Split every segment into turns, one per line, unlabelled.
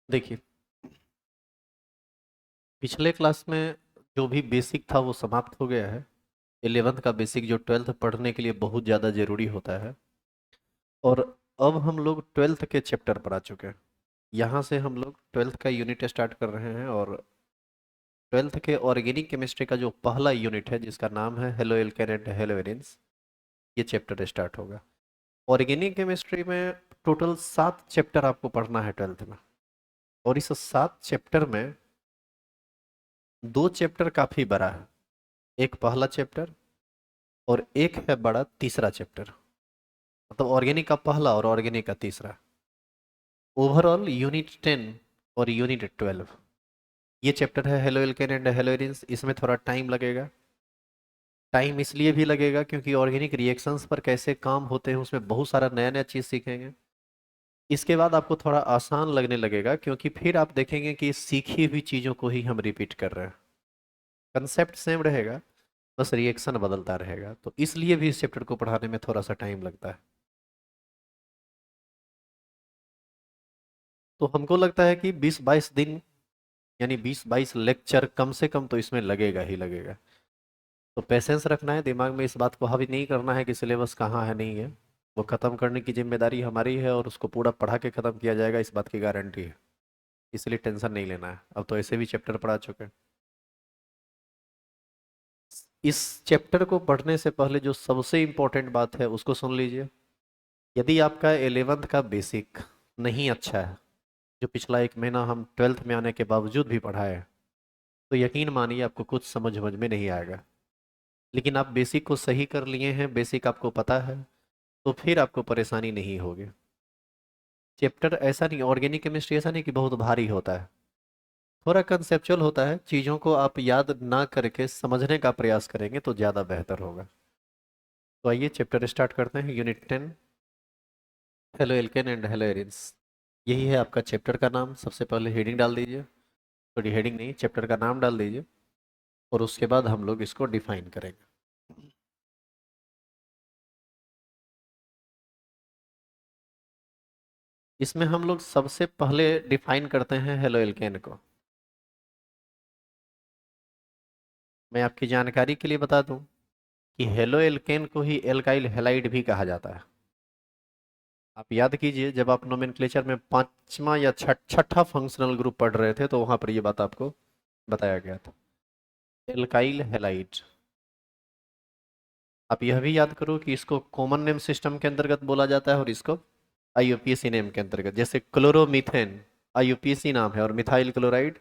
देखिए, पिछले क्लास में जो भी बेसिक था वो समाप्त हो गया है। 11th का बेसिक जो 12th पढ़ने के लिए बहुत ज़्यादा ज़रूरी होता है। और अब हम लोग 12th के चैप्टर पर आ चुके हैं। यहाँ से हम लोग 12th का यूनिट स्टार्ट कर रहे हैं। और 12th के ऑर्गेनिक केमिस्ट्री का जो पहला यूनिट है जिसका नाम है halo alkane and hello arenes, ये चैप्टर स्टार्ट होगा। ऑर्गेनिक केमिस्ट्री में टोटल 7 चैप्टर आपको पढ़ना है 12th में। और इस 7 चैप्टर में 2 चैप्टर काफ़ी बड़ा है। एक पहला चैप्टर और एक है बड़ा तीसरा चैप्टर। मतलब ऑर्गेनिक का पहला और ऑर्गेनिक का तीसरा। ओवरऑल यूनिट 10 और यूनिट 12, ये चैप्टर है halo alkane and hello arenes. इसमें थोड़ा टाइम लगेगा। टाइम इसलिए भी लगेगा क्योंकि ऑर्गेनिक रिएक्शंस पर कैसे काम होते हैं उसमें बहुत सारा नया नया चीज़ सीखेंगे। इसके बाद आपको थोड़ा आसान लगने लगेगा क्योंकि फिर आप देखेंगे कि सीखी हुई चीज़ों को ही हम रिपीट कर रहे हैं। कंसेप्ट सेम रहेगा, बस रिएक्शन बदलता रहेगा। तो इसलिए भी इस चैप्टर को पढ़ाने में थोड़ा सा टाइम लगता है। तो हमको लगता है कि 20-22 दिन, यानी 20-22 लेक्चर कम से कम तो इसमें लगेगा ही लगेगा। तो पेशेंस रखना है, दिमाग में इस बात को हावी नहीं करना है कि सिलेबस कहाँ है नहीं है। वो ख़त्म करने की जिम्मेदारी हमारी है और उसको पूरा पढ़ा के ख़त्म किया जाएगा, इस बात की गारंटी है। इसलिए टेंशन नहीं लेना है, अब तो ऐसे भी चैप्टर पढ़ा चुके हैं। इस चैप्टर को पढ़ने से पहले जो सबसे इम्पोर्टेंट बात है उसको सुन लीजिए। यदि आपका 11th का बेसिक नहीं अच्छा है, जो पिछला 1 महीना हम 12th में आने के बावजूद भी पढ़ाए, तो यकीन मानिए आपको कुछ समझ समझ में नहीं आएगा। लेकिन आप बेसिक को सही कर लिए हैं, बेसिक आपको पता है, तो फिर आपको परेशानी नहीं होगी। चैप्टर ऐसा नहीं, ऑर्गेनिक केमिस्ट्री ऐसा नहीं कि बहुत भारी होता है। थोड़ा कंसेप्चुअल होता है। चीज़ों को आप याद ना करके समझने का प्रयास करेंगे तो ज़्यादा बेहतर होगा। तो आइए चैप्टर स्टार्ट करते हैं। Unit 10, halo alkane and hello arenes. यही है आपका चैप्टर का नाम। सबसे पहले हेडिंग डाल दीजिए। सॉरी, हेडिंग नहीं, चैप्टर का नाम डाल दीजिए। और उसके बाद हम लोग इसको डिफाइन करेंगे। इसमें हम लोग सबसे पहले डिफाइन करते हैं हेलो एल्केन को। मैं आपकी जानकारी के लिए बता दूं कि हेलो एल्केन को ही एल्काइल हैलाइड भी कहा जाता है। आप याद कीजिए, जब आप नोमेनक्लेचर में पांचवा या छठा फंक्शनल ग्रुप पढ़ रहे थे तो वहां पर ये बात आपको बताया गया था। Alkyl halide. आप यह भी याद करो कि इसको कॉमन नेम सिस्टम के अंतर्गत बोला जाता है और इसको आईयूपीएसी नेम के अंतर्गत। जैसे क्लोरोमीथेन आईयूपीएसी नाम है और मिथाइल क्लोराइड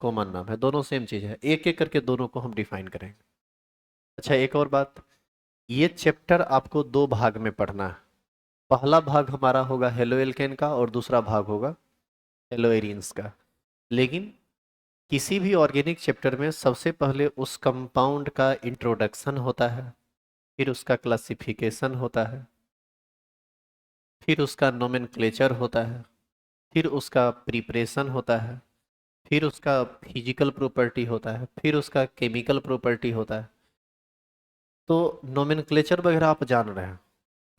कॉमन नाम है, दोनों सेम चीज है। एक एक करके दोनों को हम डिफाइन करेंगे। अच्छा, एक और बात, ये चैप्टर आपको 2 भाग में पढ़ना है। पहला भाग हमारा होगा हेलो एल्केन का और दूसरा भाग होगा हेलो एरिन्स का। लेकिन किसी भी ऑर्गेनिक चैप्टर में सबसे पहले उस कंपाउंड का इंट्रोडक्शन होता है, फिर उसका क्लासिफिकेशन होता है, फिर उसका नोमेनक्लेचर होता है, फिर उसका प्रिपरेशन होता है, फिर उसका फिजिकल प्रॉपर्टी होता है, फिर उसका केमिकल प्रॉपर्टी होता है। तो नोमेनक्लेचर वगैरह आप जान रहे हैं।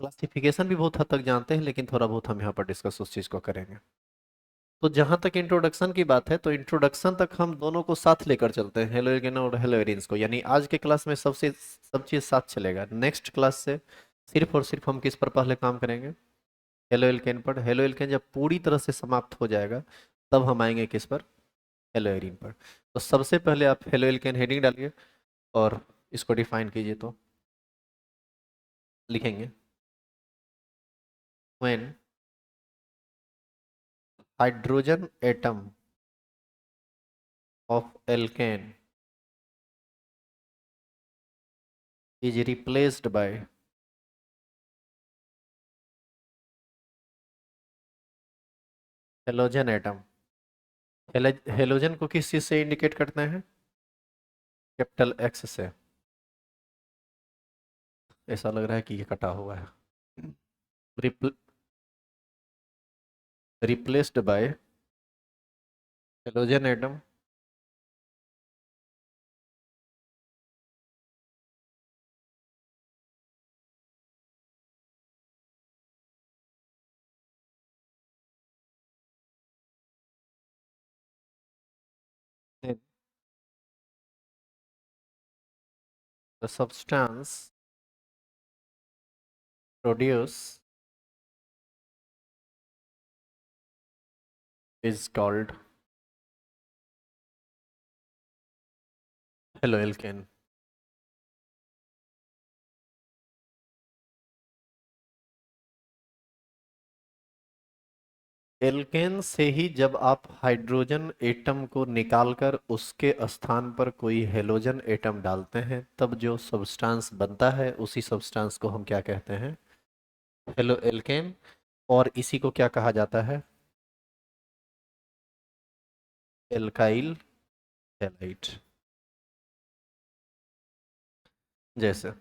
क्लासिफिकेशन भी बहुत हद तक जानते हैं, लेकिन थोड़ा बहुत हम यहाँ पर डिस्कस उस चीज़ को करेंगे। तो जहाँ तक इंट्रोडक्शन की बात है, तो इंट्रोडक्शन तक हम दोनों को साथ लेकर चलते हैं, हेलो एल्केन और हेलो एरिन्स को। यानी आज के क्लास में सबसे सब चीज़ साथ चलेगा। नेक्स्ट क्लास से सिर्फ और सिर्फ हम किस पर पहले काम करेंगे? हेलो एल्केन पर। हेलो एल्केन जब पूरी तरह से समाप्त हो जाएगा तब हम आएंगे किस पर? हेलो एरिन पर। तो सबसे पहले आप हेलो एल्केन हेडिंग डालिए और इसको डिफाइन कीजिए। तो लिखेंगे when hydrogen atom of alkane is replaced by halogen atom. Halogen को किस चीज से इंडिकेट करते हैं? कैपिटल एक्स से। ऐसा लग रहा है कि ये कटा हुआ है। Replaced by halogen atom then the substance produced is called haloalkane. Alkane से ही जब आप हाइड्रोजन एटम को निकालकर उसके स्थान पर कोई हेलोजन एटम डालते हैं तब जो सब्सटेंस बनता है उसी सब्सटेंस को हम क्या कहते हैं? Halo alkane. और इसी को क्या कहा जाता है? Alkyl halide. जैसे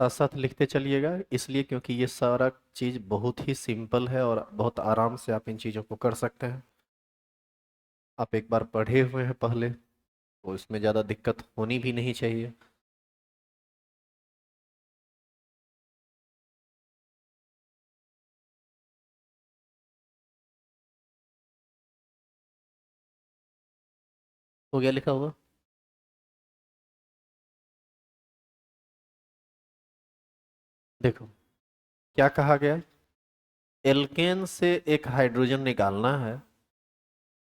साथ साथ लिखते चलिएगा, इसलिए क्योंकि ये सारा चीज बहुत ही सिंपल है और बहुत आराम से आप इन चीजों को कर सकते हैं। आप एक बार पढ़े हुए हैं पहले तो इसमें ज्यादा दिक्कत होनी भी नहीं चाहिए। हो गया लिखा हुआ? देखो क्या कहा गया। एल्केन से एक हाइड्रोजन निकालना है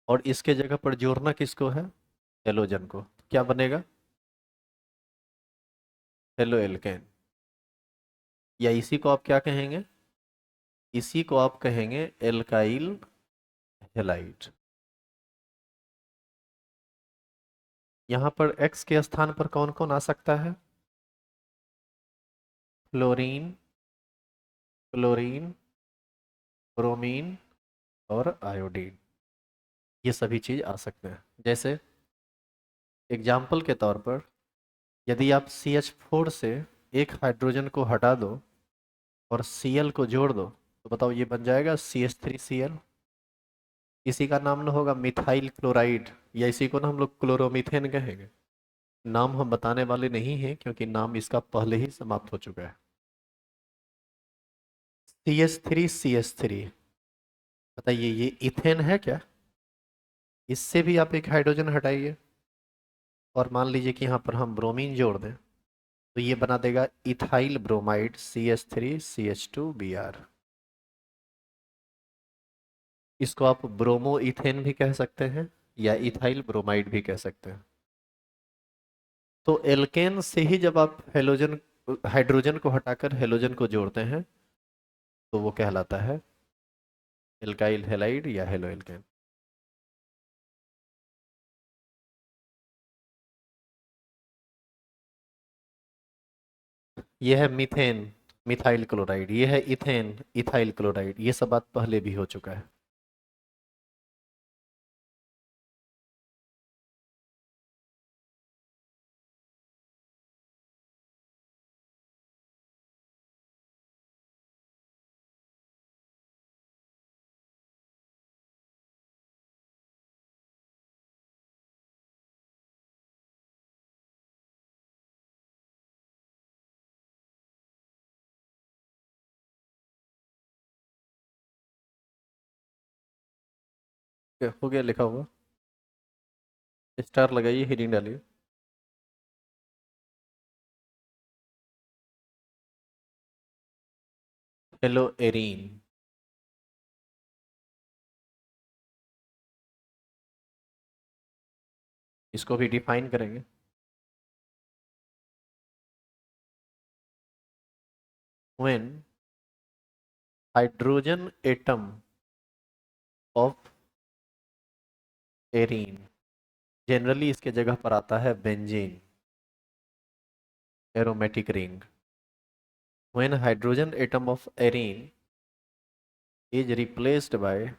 और इसके जगह पर जोड़ना किसको है? हेलोजन को। क्या बनेगा? Halo alkane. या इसी को आप क्या कहेंगे? इसी को आप कहेंगे एल्काइल हेलाइड। यहाँ पर एक्स के स्थान पर कौन कौन आ सकता है? फ्लोरीन, क्लोरीन, ब्रोमीन और आयोडीन। ये सभी चीज आ सकते हैं। जैसे एग्जाम्पल के तौर पर यदि आप CH4 से एक हाइड्रोजन को हटा दो और Cl को जोड़ दो तो बताओ ये बन जाएगा CH3Cl। इसी का नाम ना होगा मिथाइल क्लोराइड, या इसी को ना हम लोग क्लोरोमीथेन कहेंगे। नाम हम बताने वाले नहीं हैं क्योंकि नाम इसका पहले ही समाप्त हो चुका है। CH3 बताइए ये इथेन है क्या? इससे भी आप एक हाइड्रोजन हटाइए और मान लीजिए कि यहाँ पर हम ब्रोमीन जोड़ दें तो ये बना देगा इथाइल ब्रोमाइड CH3CH2Br। इसको आप ब्रोमो इथेन भी कह सकते हैं या इथाइल ब्रोमाइड भी कह सकते हैं। तो एल्केन से ही जब आप हेलोजन हाइड्रोजन को हटाकर हेलोजन को जोड़ते हैं तो वो कहलाता है एल्काइल हेलाइड या हेलो एल्केन। ये है मीथेन, मिथाइल क्लोराइड। ये है इथेन, इथाइल क्लोराइड। ये सब बात पहले भी हो चुका है। हो गया लिखा हुआ? स्टार लगाइए, हेडिंग डालिए। Hello arene. इसको भी डिफाइन करेंगे। when hydrogen atom of arene, generally इसके जगह पर आता है benzene, aromatic ring. when hydrogen atom of arene is replaced by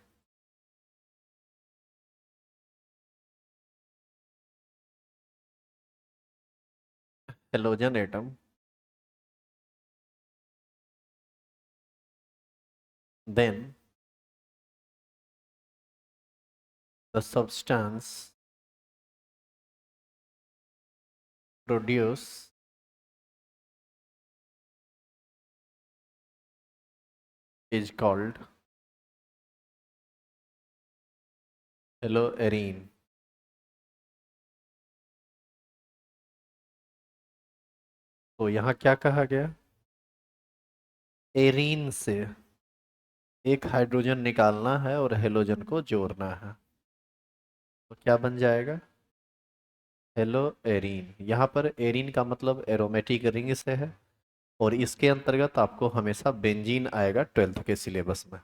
halogen atom, then the substance produced is called hello arene. तो यहाँ क्या कहा गया? एरीन से एक हाइड्रोजन निकालना है और हेलोजन को जोड़ना है। तो क्या बन जाएगा? Hello arene. यहाँ पर एरीन का मतलब एरोमेटिक रिंग से है, और इसके अंतर्गत आपको हमेशा बेंजीन आएगा 12th के सिलेबस में।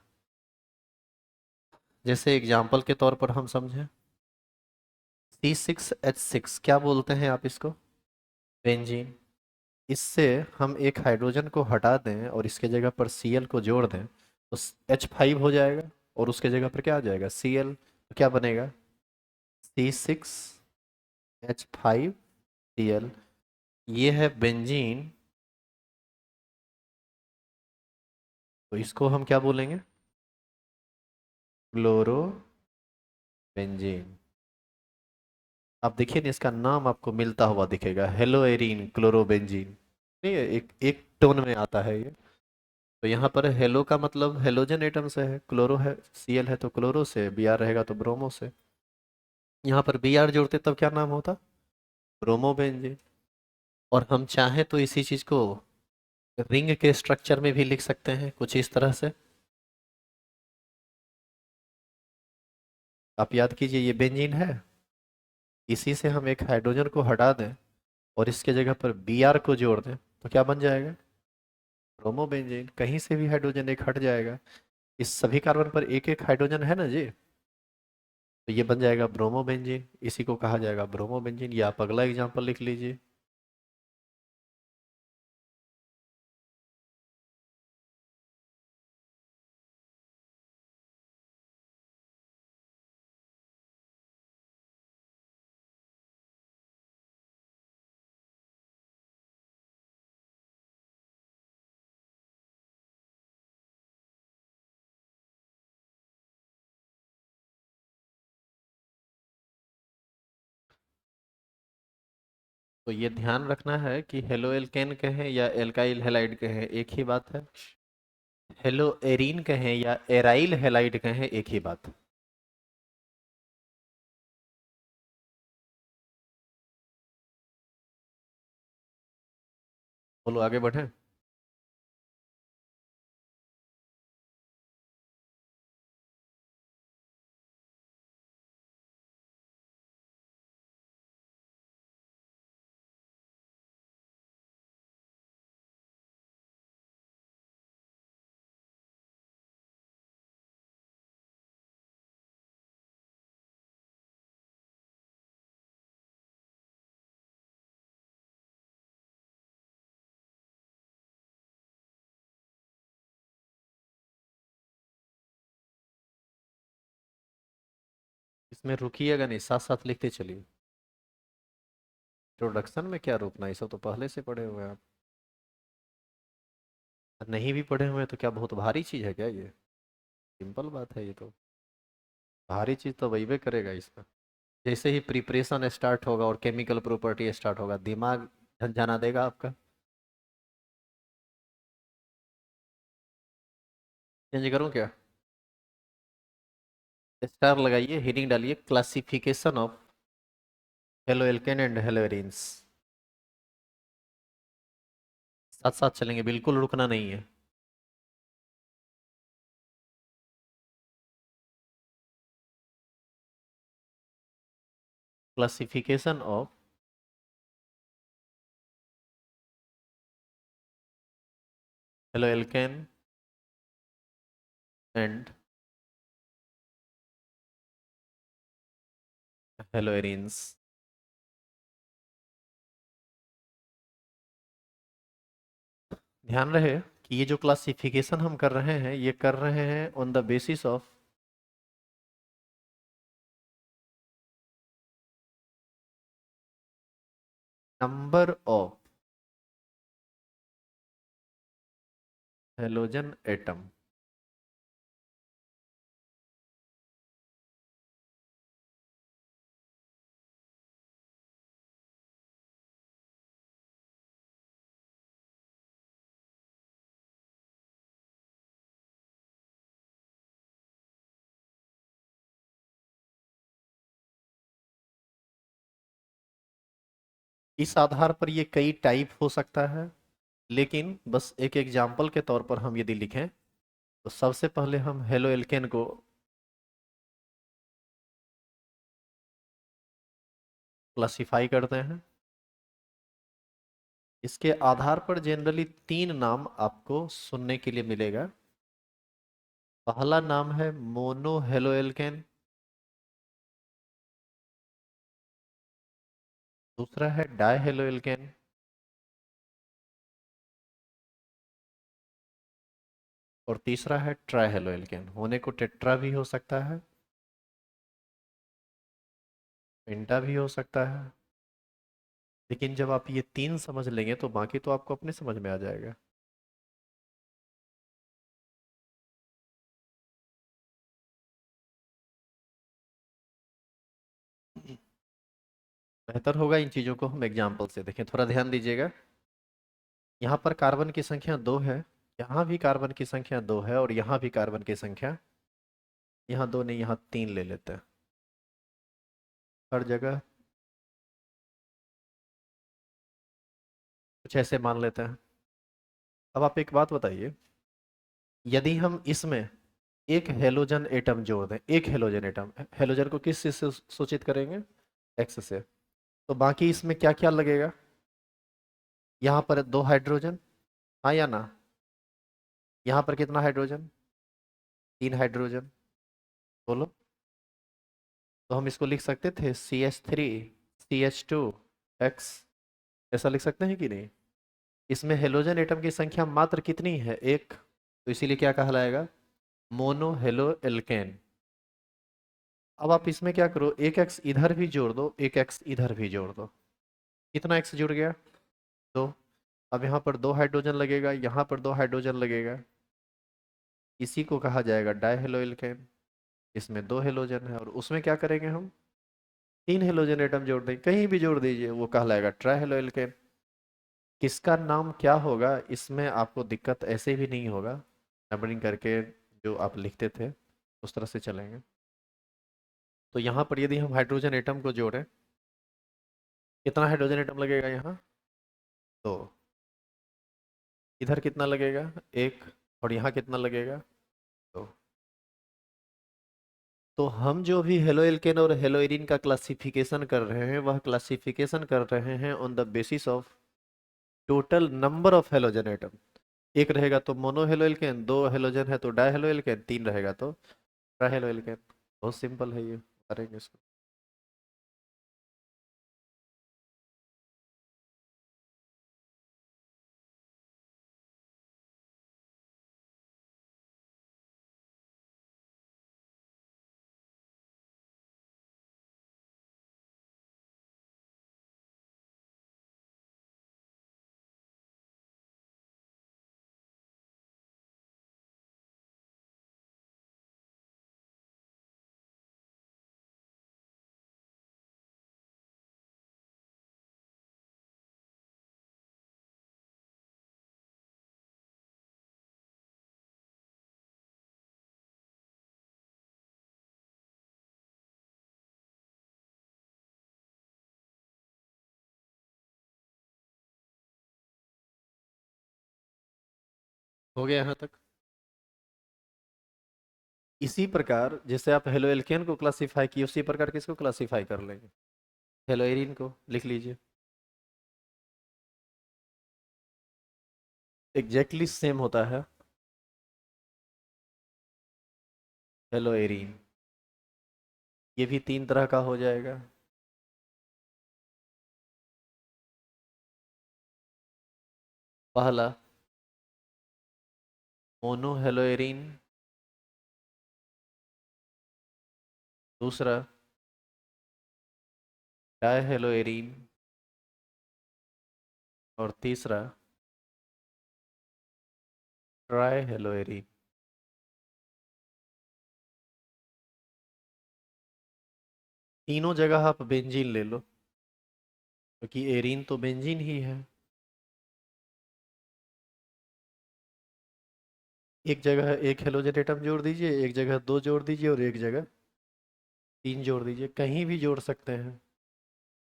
जैसे एग्जाम्पल के तौर पर हम समझें, C6H6 क्या बोलते हैं आप इसको? बेंजीन। इससे हम एक हाइड्रोजन को हटा दें और इसके जगह पर Cl को जोड़ दें तो H5 हो जाएगा, और उसके जगह पर क्या आ जाएगा? Cl। तो क्या बनेगा? C6H5Cl। ये है बेंजीन। तो इसको हम क्या बोलेंगे? Chloro benzene. आप देखिए ना, इसका नाम आपको मिलता हुआ दिखेगा, हेलो एरीन क्लोरोबेंजीन। नहीं है, एक एक टोन में आता है ये। तो यहाँ पर हेलो का मतलब हेलोजन एटम से है, क्लोरो है, Cl है तो क्लोरो से, Br रहेगा तो ब्रोमो से। यहाँ पर Br जोड़ते तब क्या नाम होता? ब्रोमोबेंजीन। और हम चाहें तो इसी चीज को रिंग के स्ट्रक्चर में भी लिख सकते हैं कुछ इस तरह से। आप याद कीजिए, ये बेंजीन है, इसी से हम एक हाइड्रोजन को हटा दें और इसके जगह पर Br को जोड़ दें तो क्या बन जाएगा? ब्रोमोबेंजीन। कहीं से भी हाइड्रोजन एक हट जाएगा, इस सभी कार्बन पर एक एक हाइड्रोजन है ना जी। तो ये बन जाएगा ब्रोमोबेंजीन, इसी को कहा जाएगा ब्रोमोबेंजीन। ये आप अगला एग्जांपल लिख लीजिए। तो ये ध्यान रखना है कि हेलो एल्केन कहें या एल्काइल हेलाइड कहें एक ही बात है। हेलो एरीन कहें या एराइल हेलाइड कहें एक ही बात है। बोलो आगे बढ़े। इसमें रुकिएगा नहीं, साथ साथ लिखते चलिए। इंट्रोडक्शन में क्या रुकना, ये सब तो पहले से पढ़े हुए हैं आप। नहीं भी पढ़े हुए हैं तो क्या बहुत भारी चीज है क्या ये? सिंपल बात है ये तो। भारी चीज तो वही करेगा इसमें। जैसे ही प्रिपरेशन स्टार्ट होगा और केमिकल प्रॉपर्टी स्टार्ट होगा, दिमाग झंझना देगा आपका। चेंज करूँ क्या? स्टार लगाइए, हेडिंग डालिए, classification of halo alkane and haloarenes. साथ साथ चलेंगे, बिल्कुल रुकना नहीं है। Classification of halo alkane and haloarenes. ध्यान रहे कि ये जो क्लासिफिकेशन हम कर रहे हैं, ये कर रहे हैं on the basis of number of halogen atom. इस आधार पर ये कई टाइप हो सकता है, लेकिन बस एक एग्जाम्पल के तौर पर हम यदि लिखें तो सबसे पहले हम हेलो एल्केन को क्लासिफाई करते हैं। इसके आधार पर जनरली तीन नाम आपको सुनने के लिए मिलेगा। पहला नाम है मोनो हेलो एल्केन, दूसरा है डाई हेलो एल्केन, और तीसरा है ट्राई हेलो एल्केन। होने को टेट्रा भी हो सकता है, पेंटा भी हो सकता है, लेकिन जब आप ये तीन समझ लेंगे तो बाकी तो आपको अपने समझ में आ जाएगा। बेहतर होगा इन चीज़ों को हम एग्जाम्पल से देखें। थोड़ा ध्यान दीजिएगा। यहाँ पर कार्बन की संख्या दो है, यहाँ भी कार्बन की संख्या दो है, और यहाँ भी कार्बन की संख्या, यहाँ दो नहीं यहाँ तीन ले लेते हैं। हर जगह कुछ ऐसे मान लेते हैं। अब आप एक बात बताइए, यदि हम इसमें एक हेलोजन एटम जोड़ दें, एक हेलोजन एटम, हेलोजन को किस चीज से सूचित करेंगे? एक्स से। तो बाकी इसमें क्या क्या लगेगा? यहाँ पर दो हाइड्रोजन, हाँ या ना? यहाँ पर कितना हाइड्रोजन? तीन हाइड्रोजन। बोलो। तो हम इसको लिख सकते थे CH3 CH2 X, ऐसा लिख सकते हैं कि नहीं? इसमें हेलोजन एटम की संख्या मात्र कितनी है? एक। तो इसीलिए क्या कहलाएगा? Mono halo alkane. अब आप इसमें क्या करो, एक एक्स इधर भी जोड़ दो, एक एक्स इधर भी जोड़ दो। कितना एक्स जुड़ गया? दो। अब यहाँ पर दो हाइड्रोजन लगेगा, यहाँ पर दो हाइड्रोजन लगेगा। इसी को कहा जाएगा डाई हेलो एल्केन। इसमें दो हेलोजन है और उसमें क्या करेंगे हम? तीन हेलोजन एटम जोड़ देंगे, कहीं भी जोड़ दीजिए, वो कहलाएगा ट्राई हेलो एल्केन। किसका नाम क्या होगा इसमें आपको दिक्कत ऐसे भी नहीं होगा। नंबरिंग करके जो आप लिखते थे उस तरह से चलेंगे। तो यहाँ पर यदि हम हाइड्रोजन एटम को जोड़ें, कितना हाइड्रोजन एटम लगेगा यहाँ? दो। इधर कितना लगेगा? एक। और यहाँ कितना लगेगा? दो। तो हम जो भी हेलो एल्केन और हेलो एरीन का क्लासिफिकेशन कर रहे हैं, वह क्लासिफिकेशन कर रहे हैं on the basis of total number of halogen atom. एक रहेगा तो मोनो हेलो एल्केन, दो हेलोजन है तो डाई हेलो एल्केन, तीन रहेगा तो ट्राई हेलो एल्केन। बहुत सिंपल है ये, करेंगे इसको। हो गया यहाँ तक? इसी प्रकार जैसे आप हेलो एल्केन को क्लासिफाई किए, उसी प्रकार किसको क्लासिफाई कर लेंगे? हेलो एरीन को लिख लीजिए। एग्जैक्टली सेम होता है। हेलो एरीन, ये भी तीन तरह का हो जाएगा। पहला मोनो हेलो एरीन, दूसरा डाई हेलो एरीन, और तीसरा ट्राई हेलो एरीन। तीनों जगह आप बेंजीन ले लो, क्योंकि एरीन तो बेंजीन ही है। एक जगह एक हेलोजन एटम जोड़ दीजिए, एक जगह दो जोड़ दीजिए, और एक जगह तीन जोड़ दीजिए, कहीं भी जोड़ सकते हैं।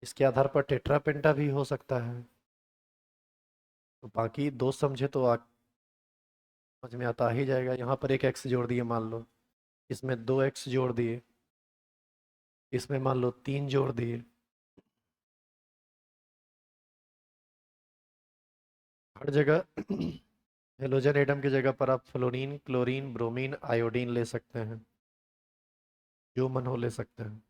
इसके आधार पर टेट्रा पेंटा भी हो सकता है। तो बाकी दो समझे तो समझ में आता ही जाएगा। यहाँ पर एक एक्स जोड़ दिए मान लो, इसमें दो एक्स जोड़ दिए, इसमें मान लो तीन जोड़ दिए। हर जगह हेलोजन एटम की जगह पर आप फ्लोरीन, क्लोरीन, ब्रोमीन, आयोडीन ले सकते हैं, जो मन हो ले सकते हैं।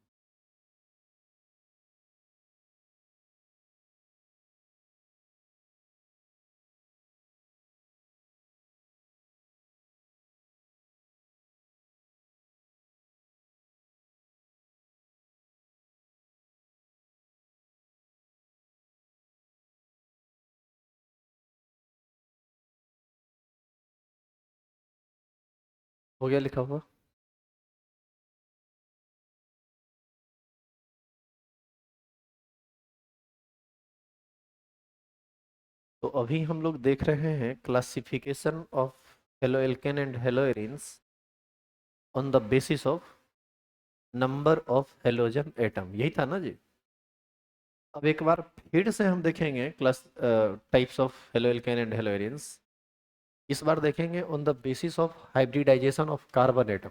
हो गया लिखा हुआ। तो अभी हम लोग देख रहे हैं classification of halo alkane and hello arenes on the basis of number of halogen atom, यही था ना जी। अब एक बार फिर से हम देखेंगे class types of halo alkane and haloarenes. इस बार देखेंगे on the basis of hybridization of carbon atom.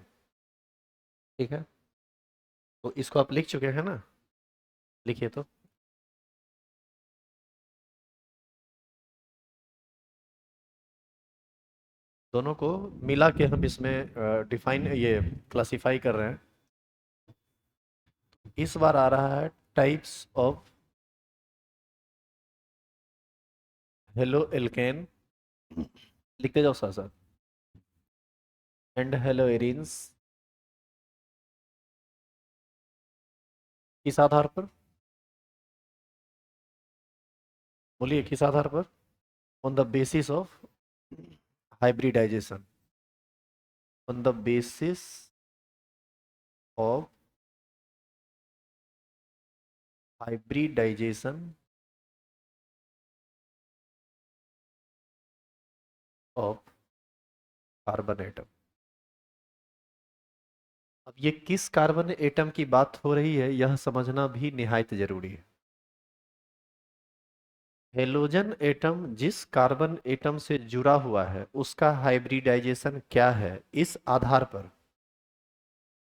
ठीक है, तो इसको आप लिख चुके हैं ना, लिखिए तो। दोनों को मिला के हम इसमें डिफाइन ये क्लासिफाई कर रहे हैं। इस बार आ रहा है टाइप्स ऑफ हेलो एल्केन, लिखते जाओ साथ साथ, एंड हेलो एरिन्स। किस आधार पर? बोलिए किस आधार पर? On the basis of hybridization, on the basis of hybridization of carbon atom. अब ये किस कार्बन एटम की बात हो रही है यह समझना भी निहायत जरूरी है। हेलोजन एटम जिस कार्बन एटम से जुड़ा हुआ है उसका हाइब्रिडाइजेशन क्या है, इस आधार पर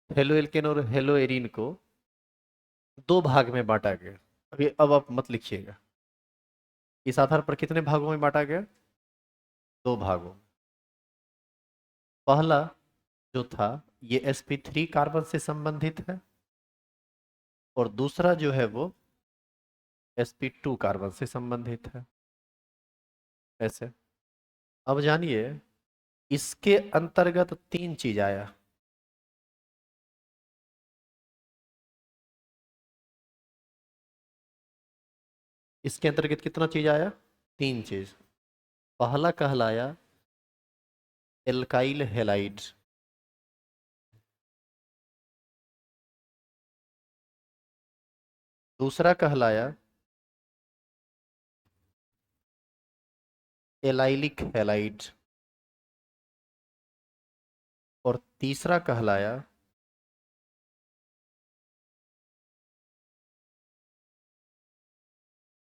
हेलो एल्केन और हेलो एरीन को दो भाग में बांटा गया। अभी अब आप मत लिखिएगा, इस आधार पर कितने भागों में बांटा गया? दो भागों में। पहला जो था ये sp3 कार्बन से संबंधित है, और दूसरा जो है वो sp2 कार्बन से संबंधित है। ऐसे अब जानिए, इसके अंतर्गत तीन चीज आया। इसके अंतर्गत कितना चीज आया? तीन चीज। पहला कहलाया एल्काइल हेलाइड, दूसरा कहलाया एलाइलिक हेलाइड, और तीसरा कहलाया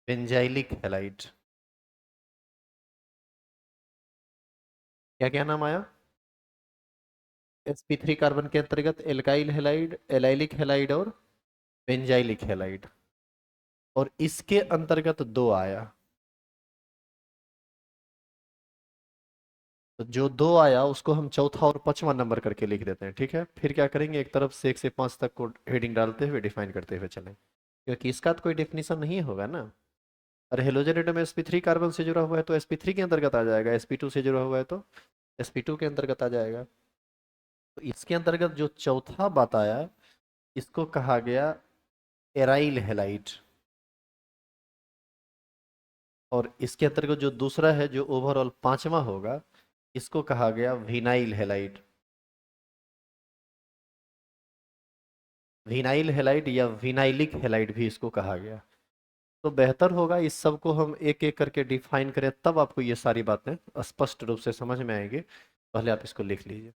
बेंजाइलिक हेलाइड। क्या क्या नाम आया? sp3 कार्बन के अंतर्गत एल्काइल हेलाइड, एलाइलिक हेलाइड और बेंजाइलिक हेलाइड। और इसके अंतर्गत दो आया। तो जो दो आया उसको हम चौथा और पांचवा नंबर करके लिख देते हैं। ठीक है, फिर क्या करेंगे, एक तरफ से एक से पांच तक को हेडिंग डालते हुए डिफाइन करते हुए चलें, क्योंकि इसका तो कोई डेफिनेशन नहीं होगा ना। अरे हेलोजन एटम sp3 कार्बन से जुड़ा हुआ है तो sp3 के अंतर्गत आ जाएगा, sp2 से जुड़ा हुआ है तो sp2 के अंतर्गत आ जाएगा। तो इसके अंतर्गत जो चौथा बात आया इसको कहा गया एराइल हेलाइड, और इसके अंतर्गत जो दूसरा है जो ओवरऑल पांचवा होगा इसको कहा गया विनाइल हेलाइड। विनाइल हेलाइड या विनाइलिक हेलाइड भी इसको कहा गया। तो बेहतर होगा इस सब को हम एक एक करके डिफाइन करें, तब आपको ये सारी बातें स्पष्ट रूप से समझ में आएंगी। पहले आप इसको लिख लीजिए।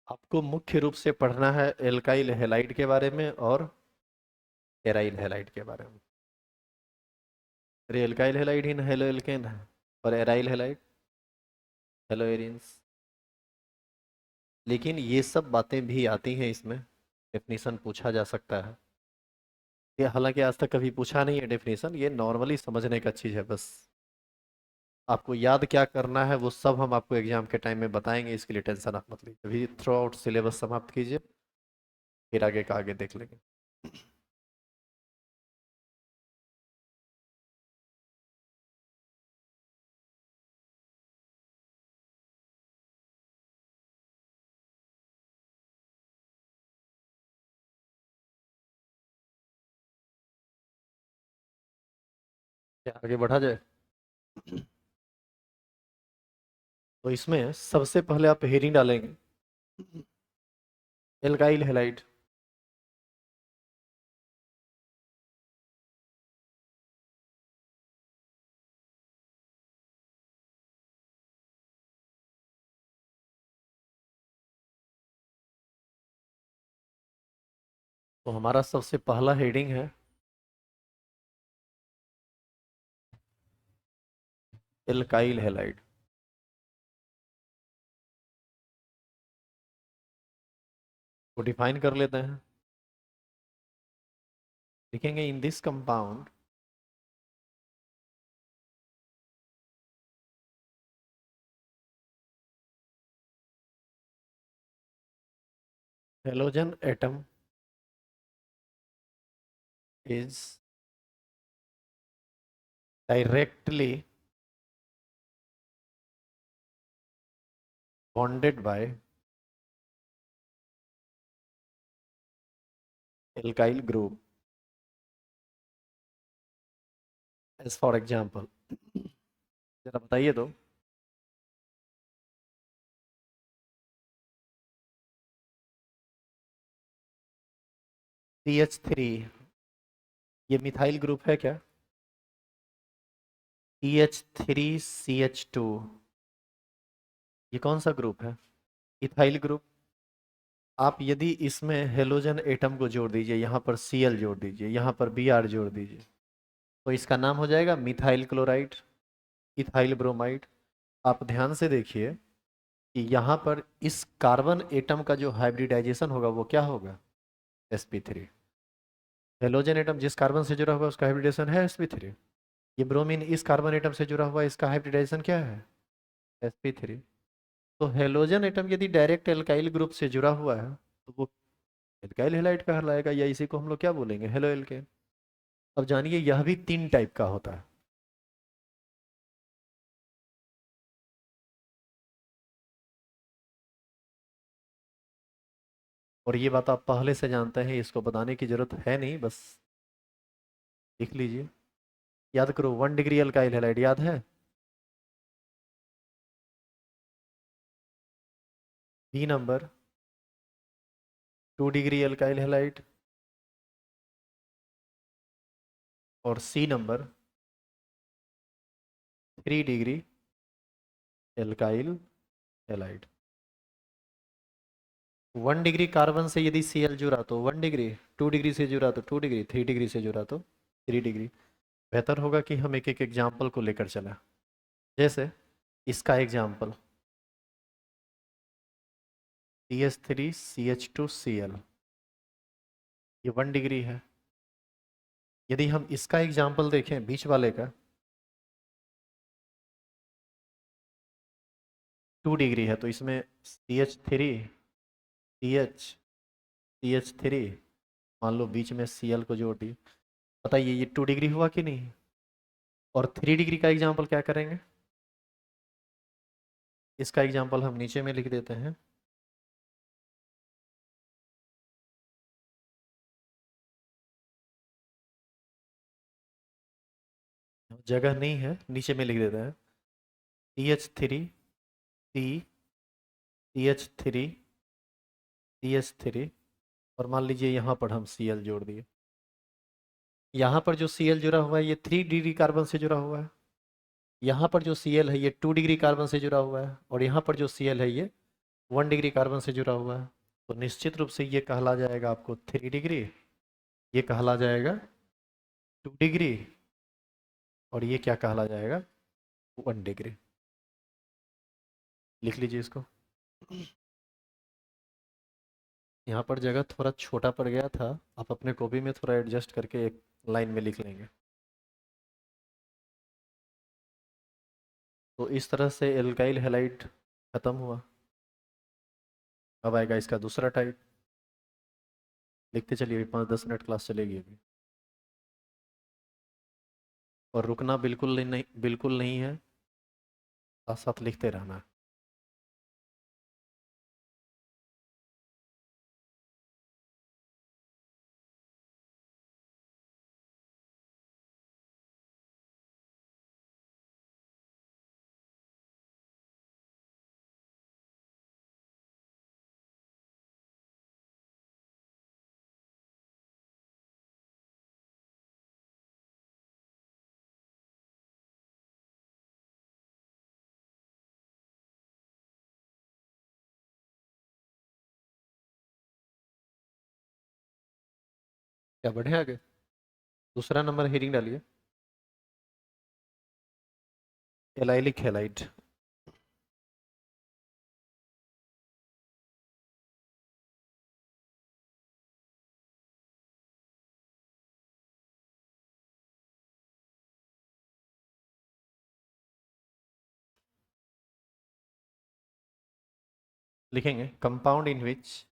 आपको मुख्य रूप से पढ़ना है एल्काइल हैलाइड के बारे में और एराइल हैलाइड के बारे में। अरे एल्काइल हैलाइड ही हेलो एल्केन है, और एराइल हैलाइड हेलो एरिन्स। लेकिन ये सब बातें भी आती हैं इसमें, डेफिनेशन पूछा जा सकता है। ये हालांकि आज तक कभी पूछा नहीं है डेफिनेशन, ये नॉर्मली समझने का चीज़ है बस। आपको याद क्या करना है वो सब हम आपको एग्जाम के टाइम में बताएंगे, इसके लिए टेंशन आप मत लीजिए। अभी थ्रू आउट सिलेबस समाप्त कीजिए, फिर आगे का आगे देख लेंगे। क्या आगे बढ़ा जाए? तो इसमें सबसे पहले आप हेरिंग डालेंगे, एल्काइल हैलाइड। तो हमारा सबसे पहला हेडिंग है एल्काइल हैलाइड। को डिफाइन कर लेते हैं। लिखेंगे in this compound halogen atom is directly bonded by alkyl group, as for example। जरा बताइए तो। CH3, ये मिथाइल ग्रुप है क्या? CH3CH2, ये कौन सा ग्रुप है? Ethyl group. आप यदि इसमें हेलोजन एटम को जोड़ दीजिए, यहाँ पर Cl जोड़ दीजिए, यहाँ पर Br जोड़ दीजिए, तो इसका नाम हो जाएगा मिथाइल क्लोराइड, इथाइल ब्रोमाइड। आप ध्यान से देखिए कि यहाँ पर इस कार्बन एटम का जो हाइब्रिडाइजेशन होगा वो क्या होगा? sp3। हेलोजन एटम जिस कार्बन से जुड़ा हुआ है उसका हाइब्रिडेशन है sp3। ये ब्रोमीन इस कार्बन एटम से जुड़ा हुआ है, इसका हाइब्रिडाइजेशन क्या है? sp3। तो हेलोजन एटम यदि डायरेक्ट एल्काइल ग्रुप से जुड़ा हुआ है तो वो एल्काइल हैलाइड कहलाएगा, या इसी को हम लोग क्या बोलेंगे? Halo alkane. अब जानिए यह भी तीन टाइप का होता है। और ये बात आप पहले से जानते हैं, इसको बताने की जरूरत है नहीं, बस लिख लीजिए। याद करो 1 डिग्री एल्काइल हैलाइड याद है? B number 2 degree alkyl halide, और C number 3 degree alkyl halide. 1 degree carbon से यदि Cl जुड़ा तो 1 डिग्री, 2 डिग्री से जुड़ा तो 2 डिग्री, 3 डिग्री से जुड़ा तो 3 डिग्री। बेहतर होगा कि हम एक एक एग्जाम्पल को लेकर चलें। जैसे इसका एग्जाम्पल CH3CH2Cl, ये 1 डिग्री है। यदि हम इसका एग्जाम्पल देखें बीच वाले का, 2 डिग्री है, तो इसमें CH3 मान लो बीच में Cl को जोड़ दिए। बताइए ये 2 डिग्री हुआ कि नहीं? और 3 डिग्री का एग्जाम्पल क्या करेंगे? इसका एग्जाम्पल हम नीचे में लिख देते हैं। जगह नहीं है, नीचे में लिख देते हैं CH3 CH3 और मान लीजिए यहाँ पर हम Cl जोड़ दिए। यहाँ पर जो Cl जुड़ा हुआ है ये 3 डिग्री कार्बन से जुड़ा हुआ है, यहाँ पर जो Cl है ये 2 डिग्री कार्बन से जुड़ा हुआ है, और यहाँ पर जो Cl है ये 1 डिग्री कार्बन से जुड़ा हुआ है। तो निश्चित रूप से ये कहला जाएगा आपको 3 डिग्री, ये कहला जाएगा 2 डिग्री, और ये क्या कहला जाएगा 1 डिग्री। लिख लीजिए इसको। यहाँ पर जगह थोड़ा छोटा पड़ गया था, आप अपने कॉपी में थोड़ा एडजस्ट करके एक लाइन में लिख लेंगे। तो इस तरह से एल्काइल हैलाइड खत्म हुआ। अब आएगा इसका दूसरा टाइप। लिखते चलिए, 5-10 मिनट क्लास चलेगी अभी, और रुकना बिल्कुल नहीं है, साथ साथ लिखते रहना है। क्या बढ़े आगे? दूसरा नंबर हेडिंग डालिए, एलाइलिक हैलाइड। लिखेंगे कंपाउंड इन विच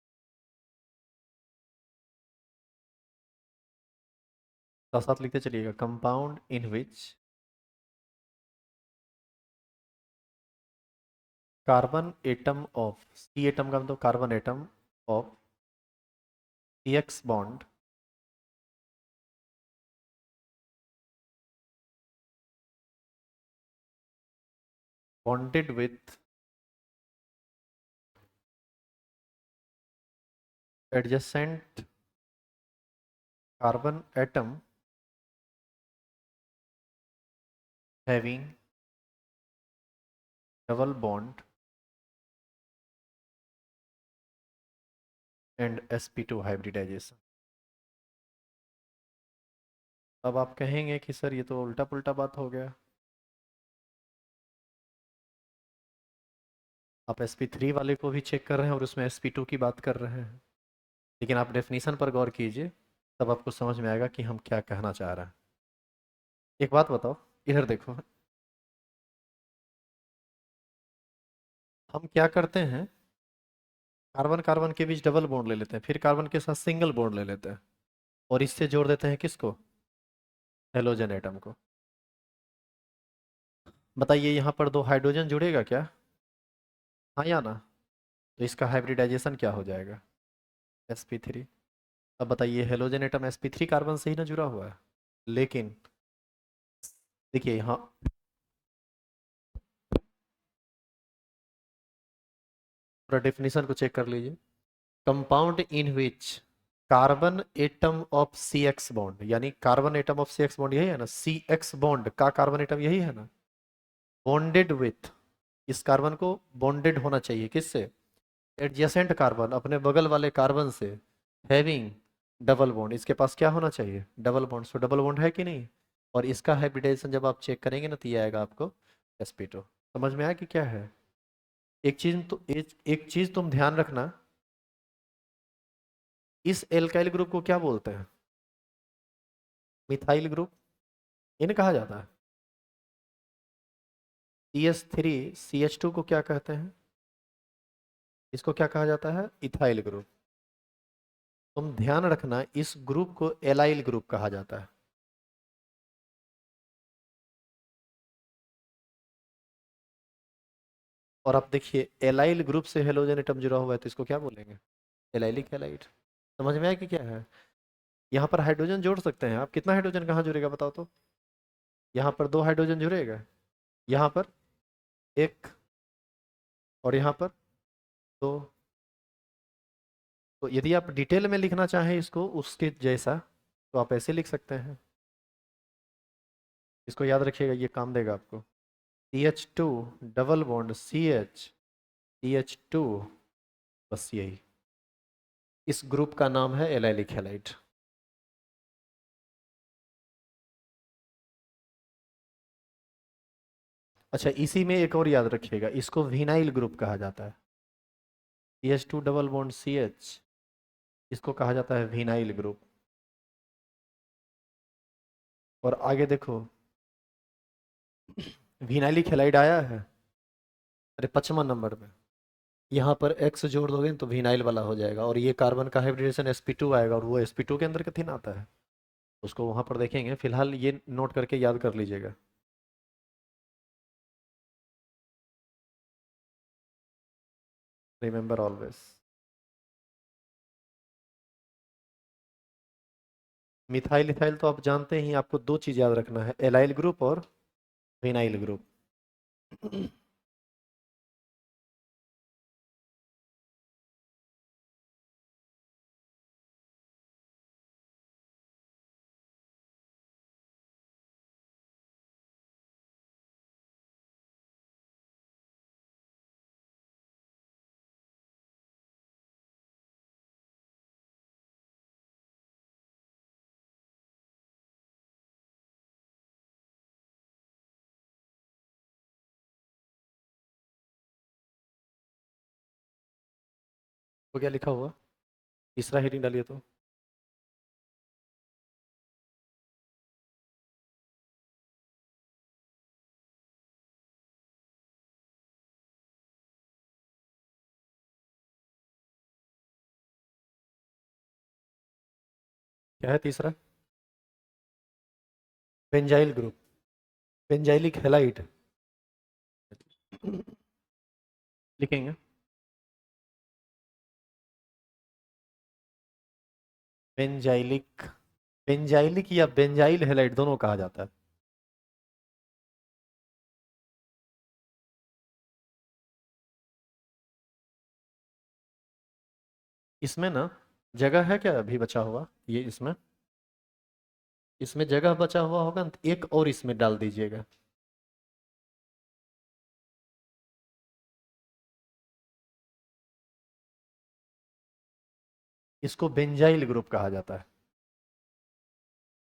साथ साथ लिखते चलिएगा, compound in which carbon atom of C atom का मतलब carbon atom of CX bond bonded with adjacent carbon atom having double bond and sp2 hybridization। अब आप कहेंगे कि सर ये तो उल्टा पुल्टा बात हो गया, आप sp3 वाले को भी चेक कर रहे हैं और उसमें sp2 की बात कर रहे हैं, लेकिन आप डेफिनेशन पर गौर कीजिए, तब आपको समझ में आएगा कि हम क्या कहना चाह रहे हैं। एक बात बताओ, इधर देखो, हम क्या करते हैं, कार्बन कार्बन के बीच डबल बॉन्ड ले लेते हैं, फिर कार्बन के साथ सिंगल बॉन्ड ले लेते हैं, और इससे जोड़ देते हैं किसको, हेलोजन एटम को। बताइए यहाँ पर दो हाइड्रोजन जुड़ेगा क्या? हाँ या ना? तो इसका हाइब्रिडाइजेशन क्या हो जाएगा, sp3। अब बताइए, हेलोजन एटम sp3 कार्बन से ही ना जुड़ा हुआ है, लेकिन देखिए यहाँ पूरा डेफिनेशन को चेक कर लीजिए, compound in which carbon atom of CX bond, यानी carbon atom of CX bond यही है ना, CX बॉन्ड का कार्बन एटम यही है ना, बॉन्डेड विथ, इस कार्बन को बॉन्डेड होना चाहिए किससे, एडजेसेंट कार्बन, अपने बगल वाले कार्बन से, हैविंग डबल बॉन्ड, इसके पास क्या होना चाहिए, डबल बॉन्ड। सो डबल बॉन्ड है कि नहीं, और इसका हाइब्रिडाइजेशन जब आप चेक करेंगे ना तो ये आएगा आपको sp2। समझ में आया कि क्या है? एक चीज तुम ध्यान रखना, इस एल्काइल ग्रुप को क्या बोलते हैं, मिथाइल ग्रुप, इन्हें कहा जाता है। CH3CH2 को क्या कहते हैं, इसको क्या कहा जाता है, इथाइल ग्रुप। तुम ध्यान रखना, इस ग्रुप को एलाइल ग्रुप कहा जाता है। और आप देखिए, एलाइल ग्रुप से हेलोजन एटम जुड़ा हुआ है तो इसको क्या बोलेंगे, एलाइलिक हैलाइड। समझ में आया कि क्या है? यहाँ पर हाइड्रोजन जोड़ सकते हैं आप, कितना हाइड्रोजन कहाँ जुड़ेगा बताओ तो, यहाँ पर 2 हाइड्रोजन जुड़ेगा, यहाँ पर एक, और यहाँ पर 2। तो यदि आप डिटेल में लिखना चाहें इसको उसके जैसा, तो आप ऐसे लिख सकते हैं। इसको याद रखिएगा, ये काम देगा आपको। CH2 डबल बॉन्ड CH2, बस यही। इस ग्रुप का नाम है एलाइलिक हैलाइड। अच्छा, इसी में एक और याद रखिएगा, इसको विनाइल ग्रुप कहा जाता है। CH2 डबल बॉन्ड CH, इसको कहा जाता है विनाइल ग्रुप। और आगे देखो, विनाइलिक हैलाइड आया है, अरे 55 नंबर में। यहाँ पर X जोड़ दोगे तो विनाइल वाला हो जाएगा, और ये कार्बन का हाइब्रिडेशन sp2 आएगा, और वो sp2 के अंदर कितना आता है उसको वहां पर देखेंगे। फिलहाल ये नोट करके याद कर लीजिएगा। Remember always. मिथाइल इथाइल तो आप जानते ही, आपको 2 चीज याद रखना है, एलाइल ग्रुप और विनाइल ग्रुप। तो क्या लिखा हुआ, तीसरा हेडिंग डालिए तो। क्या है तीसरा? बेंजाइल ग्रुप, बेंजाइलिक हैलाइड लिखेंगे। बेंजाइलिक, बेंजाइलिक या बेंजाइल हैलाइड दोनों कहा जाता है। इसमें ना जगह है क्या अभी बचा हुआ, ये इसमें, इसमें जगह बचा हुआ होगा ना, तो एक और इसमें डाल दीजिएगा। इसको बेंजाइल ग्रुप कहा जाता है।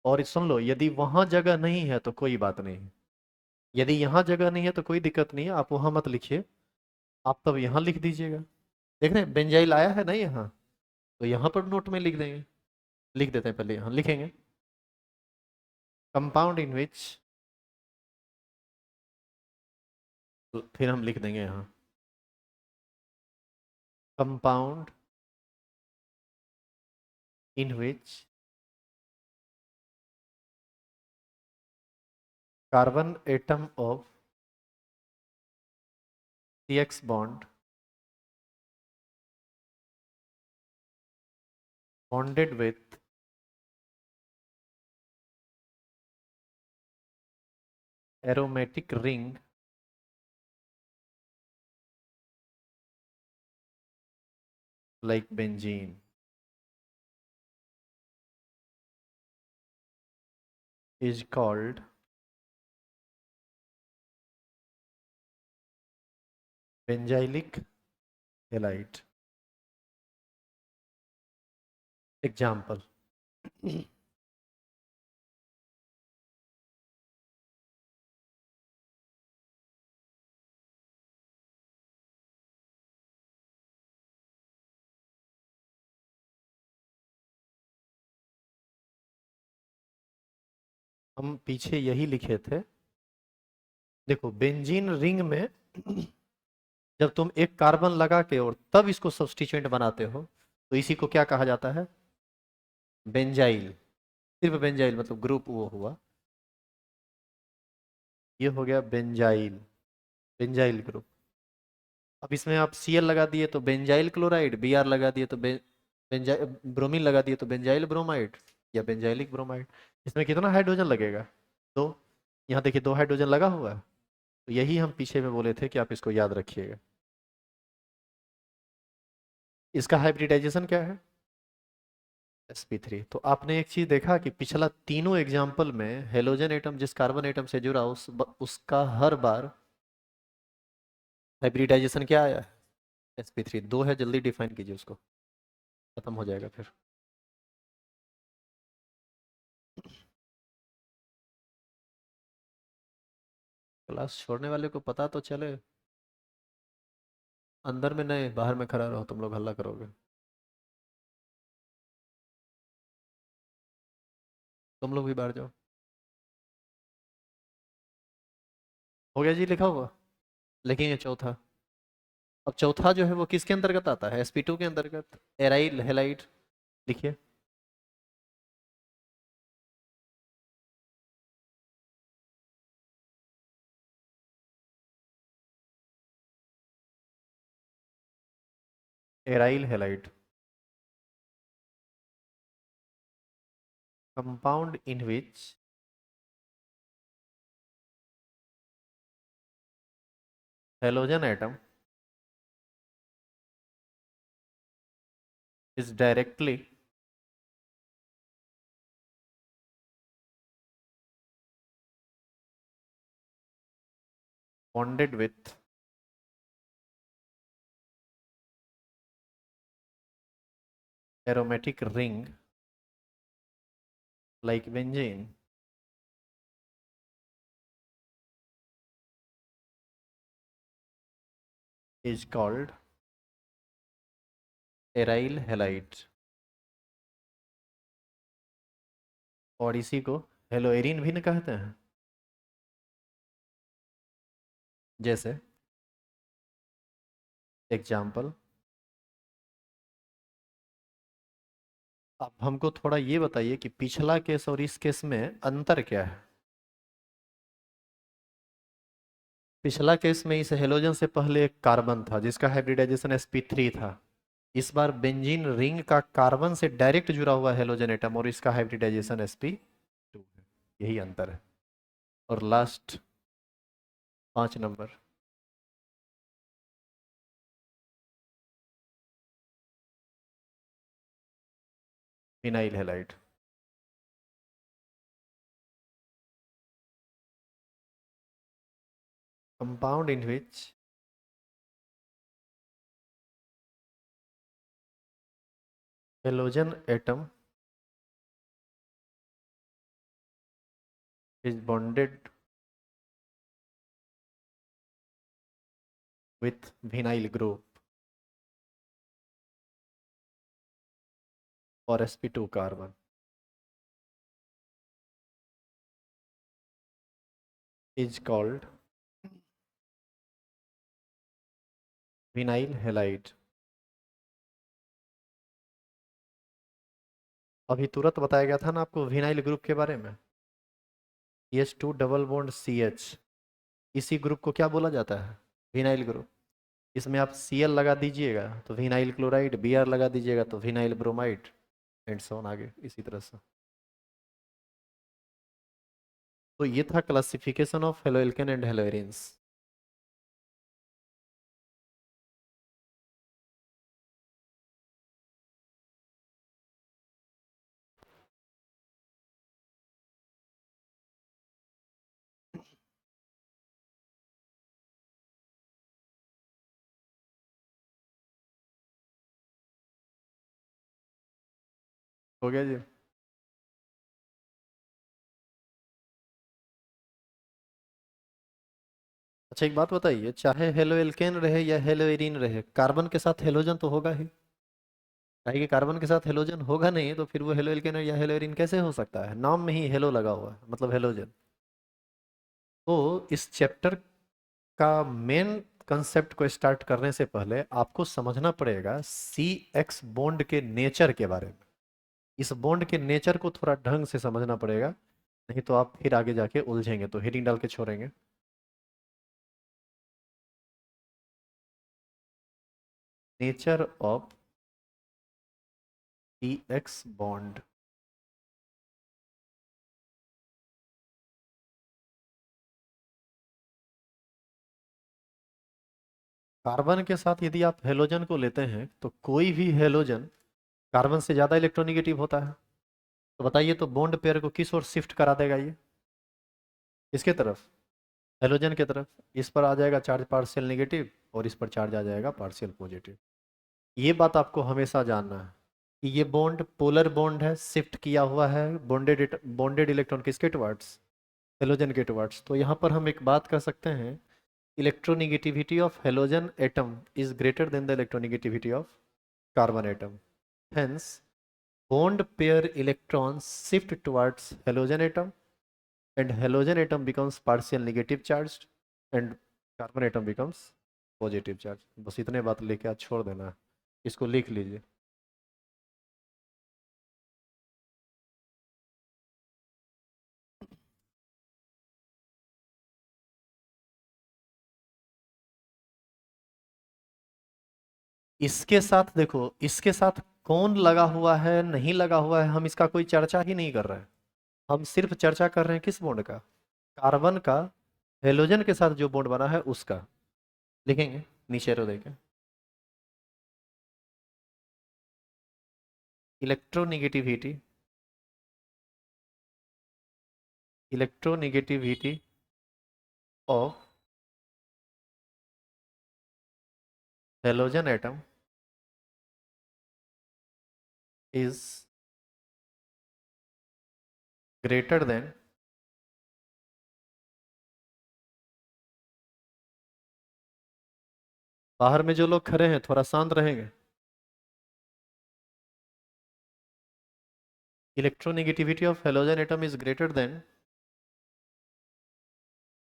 और सुन लो, यदि वहां जगह नहीं है तो कोई बात नहीं है। यदि यहाँ जगह नहीं है तो कोई दिक्कत नहीं है, आप वहां मत लिखिए, आप तब यहाँ लिख दीजिएगा। देख रहे हैं बेंजाइल आया है ना यहाँ, तो यहाँ पर नोट में लिख देंगे। लिख देते हैं, पहले यहाँ लिखेंगे, कंपाउंड इन विच, फिर हम लिख देंगे यहाँ compound in which carbon atom of CX bond bonded with aromatic ring like benzene is called benzylic halide. Example, हम पीछे यही लिखे थे। देखो बेंजीन रिंग में जब तुम एक कार्बन लगा के और तब इसको सब्स्टिट्यूएंट बनाते हो, तो इसी को क्या कहा जाता है? बेंजाइल। सिर्फ बेंजाइल मतलब ग्रुप वो हुआ, ये हो गया बेंजाइल, बेंजाइल ग्रुप। अब इसमें आप Cl लगा दिए तो बेंजाइल क्लोराइड, Br लगा दिए तो बेंजाइल, ब्रोमीन लगा दिए तो बेंजाइल ब्रोमाइड या बेंजाइलिक ब्रोमाइड। इसमें कितना हाइड्रोजन लगेगा? 2। यहाँ देखिए 2 हाइड्रोजन लगा हुआ है, तो यही हम पीछे में बोले थे कि आप इसको याद रखिएगा। इसका हाइब्रिडाइजेशन क्या है? sp3। तो आपने एक चीज देखा कि पिछला तीनों एग्जाम्पल में हेलोजन एटम जिस कार्बन एटम से जुड़ा उसका हर बार हाइब्रिडाइजेशन क्या आया है? sp3। दो है, जल्दी डिफाइन कीजिए उसको, खत्म हो जाएगा फिर। क्लास छोड़ने वाले को पता तो चले। अंदर में नहीं, बाहर में खड़ा रहो, तुम लोग हल्ला करोगे। तुम लोग भी बाहर जाओ। हो गया जी लिखा हुआ? लिखेंगे चौथा। अब चौथा जो है वो किसके अंतर्गत आता है? sp2 के अंतर्गत, एराइल हेलाइड। लिखिए। Aryl halide, compound in which halogen atom is directly bonded with aromatic ring like benzene is called aryl halide। और इसी को हेलोएरिन भी न कहते हैं। जैसे एग्जाम्पल, अब हमको थोड़ा ये बताइए कि पिछला केस और इस केस में अंतर क्या है? पिछला केस में इस हेलोजन से पहले एक कार्बन था जिसका हाइब्रिडाइजेशन sp3 था। इस बार बेंजीन रिंग का कार्बन से डायरेक्ट जुड़ा हुआ हेलोजन एटम और इसका हाइब्रिडाइजेशन sp2 है। यही अंतर है। और last 5 number, phenyl halide. compound in which halogen atom is bonded with vinyl group or sp2 carbon is called vinyl halide। अभी तुरंत बताया गया था ना आपको विनाइल ग्रुप के बारे में। CH2 डबल बॉन्ड CH, इसी ग्रुप को क्या बोला जाता है? Vinyl group. इसमें आप Cl लगा दीजिएगा तो विनाइल क्लोराइड, Br लगा दीजिएगा तो vinyl bromide, and so on आगे इसी तरह से। तो ये था क्लासिफिकेशन ऑफ हेलोएल्केन एंड हेलोएरिन्स। हो गया जी। अच्छा एक बात बताइए, चाहे हेलोएल्केन रहे या हेलोएरिन रहे, कार्बन के साथ हेलोजन तो होगा ही। काहे कि कार्बन के साथ हेलोजन होगा नहीं तो फिर वो हेलोएल्केन या हेलोएरिन कैसे हो सकता है? नाम में ही हेलो लगा हुआ है, मतलब हेलोजन। तो इस चैप्टर का मेन कंसेप्ट को स्टार्ट करने से पहले आपको समझना पड़ेगा सी एक्स बॉन्ड के नेचर के बारे में। इस बॉन्ड के नेचर को थोड़ा ढंग से समझना पड़ेगा, नहीं तो आप फिर आगे जाके उलझेंगे। तो हेडिंग डाल के छोड़ेंगे। Nature of C X bond. Carbon के साथ यदि आप हेलोजन को लेते हैं तो कोई भी हेलोजन कार्बन से ज़्यादा इलेक्ट्रोनिगेटिव होता है। तो बताइए, तो बॉन्ड पेयर को किस ओर शिफ्ट करा देगा ये? इसके तरफ, हेलोजन की तरफ। इस पर आ जाएगा चार्ज पार्शियल नेगेटिव और इस पर चार्ज आ जाएगा पार्शियल पॉजिटिव। ये बात आपको हमेशा जानना है कि ये बॉन्ड पोलर बॉन्ड है, शिफ्ट किया हुआ है बॉन्डेड बॉन्डेड इलेक्ट्रॉन किसके टुवर्ड्स? हेलोजन के टुवर्ड्स। तो यहाँ पर हम एक बात कर सकते हैं, electronegativity of halogen atom is greater than the electronegativity of carbon atom. Hence, bond pair electrons shift towards halogen atom and halogen atom becomes partial negative charged and carbon atom becomes positive charge. बस इतने बात लेके आज छोड़ देना है, इसको लिख लीजिए। इसके साथ देखो, इसके साथ कौन लगा हुआ है नहीं लगा हुआ है, हम इसका कोई चर्चा ही नहीं कर रहे हैं। हम सिर्फ चर्चा कर रहे हैं किस बॉन्ड का? कार्बन का हेलोजन के साथ जो बॉन्ड बना है उसका। लिखेंगे नीचे रो देंगे, electronegativity electronegativity of halogen atom is greater than बाहर में जो लोग खड़े हैं थोड़ा शांत रहेंगे। Electronegativity of halogen atom is greater than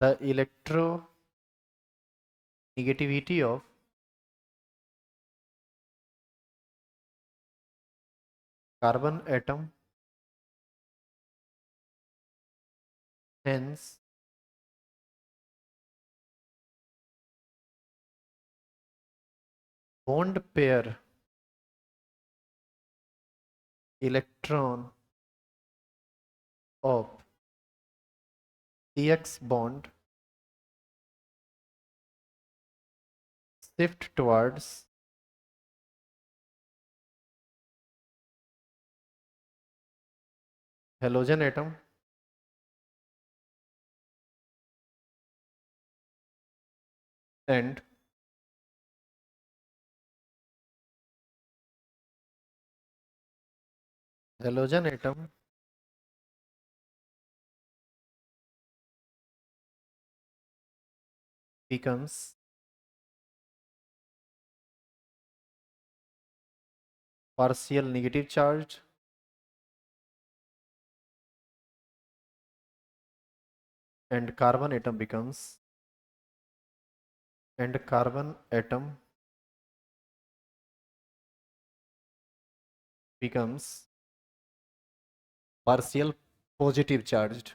the electronegativity of carbon atom. Hence bond pair electron of CX bond shift towards halogen atom and halogen atom becomes partial negative charged and carbon atom becomes and carbon atom becomes partial positive charged।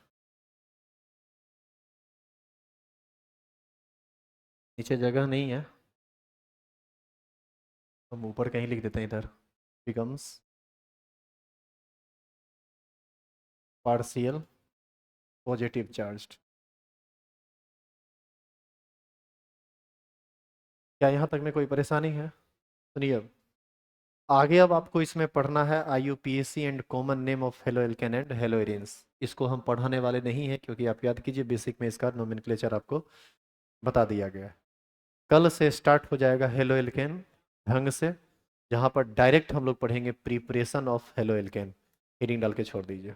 नीचे जगह नहीं है, हम ऊपर कहीं लिख देते हैं इधर, becomes partial positive charged। क्या यहाँ तक में कोई परेशानी है? सुनिए, अब आगे अब आपको इसमें पढ़ना है IUPAC and common name of halo alkane and hello arenes. इसको हम पढ़ाने वाले नहीं हैं क्योंकि आप याद कीजिए बेसिक में इसका नोमेनक्लेचर आपको बता दिया गया है। कल से स्टार्ट हो जाएगा हेलो एल्केन ढंग से, जहाँ पर डायरेक्ट हम लोग पढ़ेंगे preparation of halo alkane. Heading डाल के छोड़ दीजिए।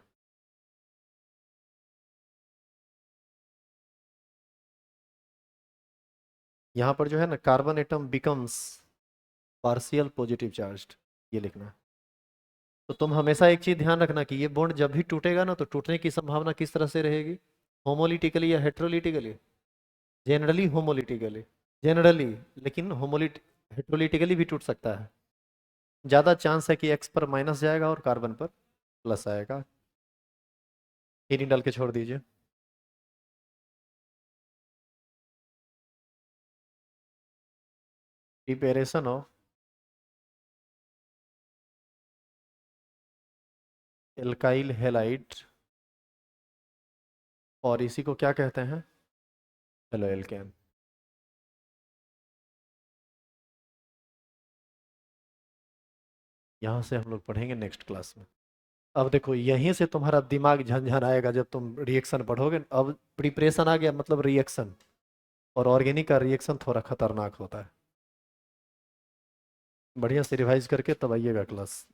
यहाँ पर जो है ना, carbon atom becomes partial positive charged, ये लिखना है। तो तुम हमेशा एक चीज ध्यान रखना कि ये बॉन्ड जब भी टूटेगा ना, तो टूटने की संभावना किस तरह से रहेगी? होमोलिटिकली या हेट्रोलिटिकली? Generally homolytically. जनरली, लेकिन होमोलिट हेट्रोलिटिकली भी टूट सकता है। ज्यादा चांस है कि एक्स पर माइनस जाएगा और कार्बन पर प्लस आएगा। हेडिंग डाल के छोड़ दीजिए। प्रिपेरेशन ऑफ एल्काइल हेलाइड, और इसी को क्या कहते हैं? Halo alkane. यहाँ से हम लोग पढ़ेंगे नेक्स्ट क्लास में। अब देखो यहीं से तुम्हारा दिमाग झंझन आएगा जब तुम रिएक्शन पढ़ोगे। अब प्रिपरेशन आ गया, मतलब रिएक्शन, और ऑर्गेनिक का रिएक्शन थोड़ा खतरनाक होता है। बढ़िया से रिवाइज करके तब आइएगा क्लास।